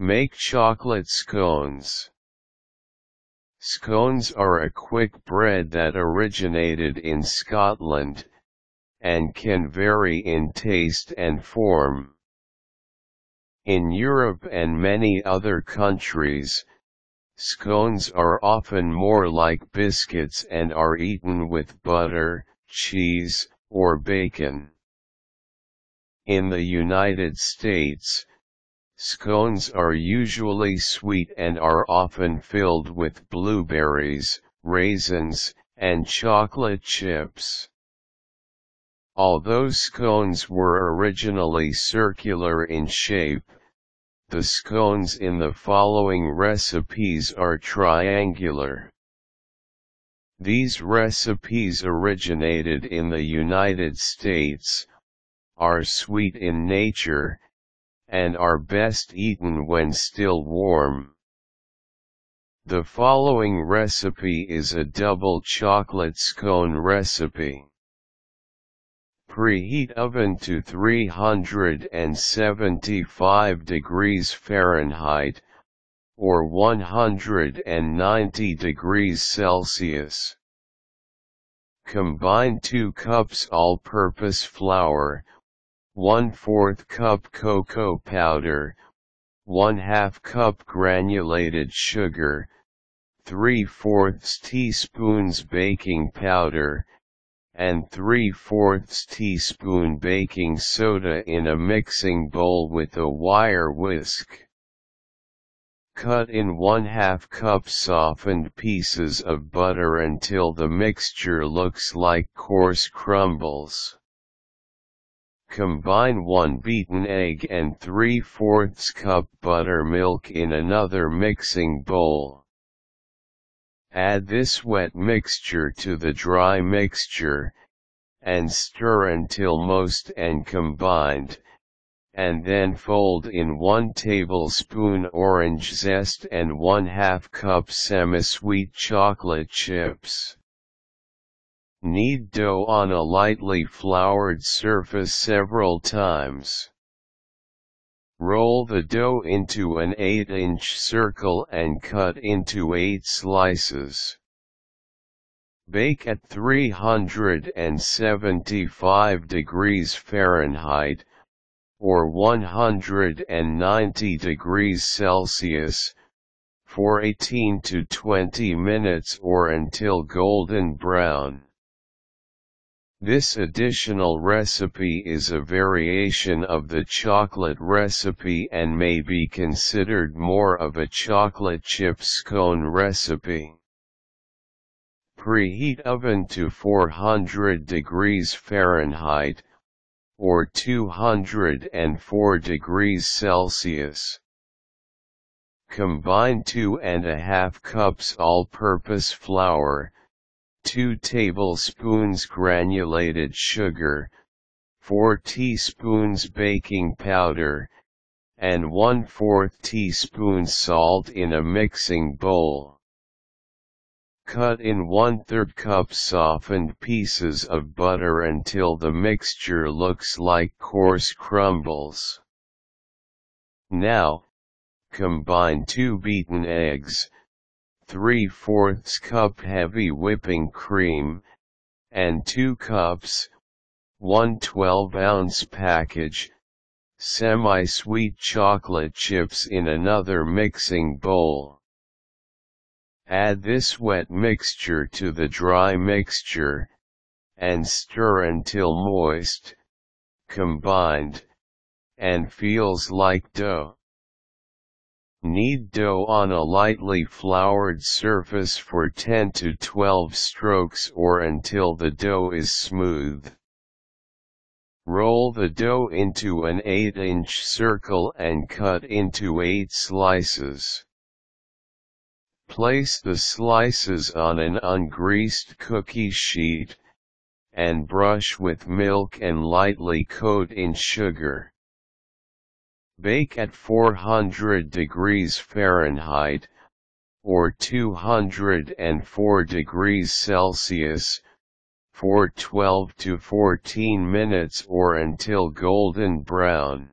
Make chocolate scones. Scones are a quick bread that originated in Scotland, and can vary in taste and form. In Europe and many other countries, scones are often more like biscuits and are eaten with butter, cheese, or bacon. In the United States, scones are usually sweet and are often filled with blueberries, raisins, and chocolate chips. Although scones were originally circular in shape, the scones in the following recipes are triangular. These recipes originated in the United States, are sweet in nature, and are best eaten when still warm. The following recipe is a double chocolate scone recipe. Preheat oven to 375 degrees Fahrenheit, or 190 degrees Celsius. Combine 2 cups all-purpose flour, 1/4 cup cocoa powder, 1/2 cup granulated sugar, 3/4 teaspoons baking powder, and 3/4 teaspoon baking soda in a mixing bowl with a wire whisk. Cut in 1/2 cup softened pieces of butter until the mixture looks like coarse crumbles. Combine 1 beaten egg and 3/4 cup buttermilk in another mixing bowl. Add this wet mixture to the dry mixture, and stir until moist and combined, and then fold in 1 tablespoon orange zest and 1/2 cup semisweet chocolate chips. Knead dough on a lightly floured surface several times. Roll the dough into an 8-inch circle and cut into 8 slices. Bake at 375 degrees Fahrenheit, or 190 degrees Celsius, for 18 to 20 minutes or until golden brown. This additional recipe is a variation of the chocolate recipe and may be considered more of a chocolate chip scone recipe. Preheat oven to 400 degrees Fahrenheit, or 204 degrees Celsius. Combine 2½ cups all-purpose flour, 2 tablespoons granulated sugar, 4 teaspoons baking powder, and 1/4 teaspoon salt in a mixing bowl. Cut in 1/3 cup softened pieces of butter until the mixture looks like coarse crumbles. Now, combine 2 beaten eggs, 3/4 cup heavy whipping cream, and 2 cups, 1 12-ounce package, semi-sweet chocolate chips in another mixing bowl. Add this wet mixture to the dry mixture, and stir until moist, combined, and feels like dough. Knead dough on a lightly floured surface for 10 to 12 strokes or until the dough is smooth. Roll the dough into an 8-inch circle and cut into 8 slices. Place the slices on an ungreased cookie sheet, and brush with milk and lightly coat in sugar. Bake at 400 degrees Fahrenheit, or 204 degrees Celsius, for 12 to 14 minutes or until golden brown.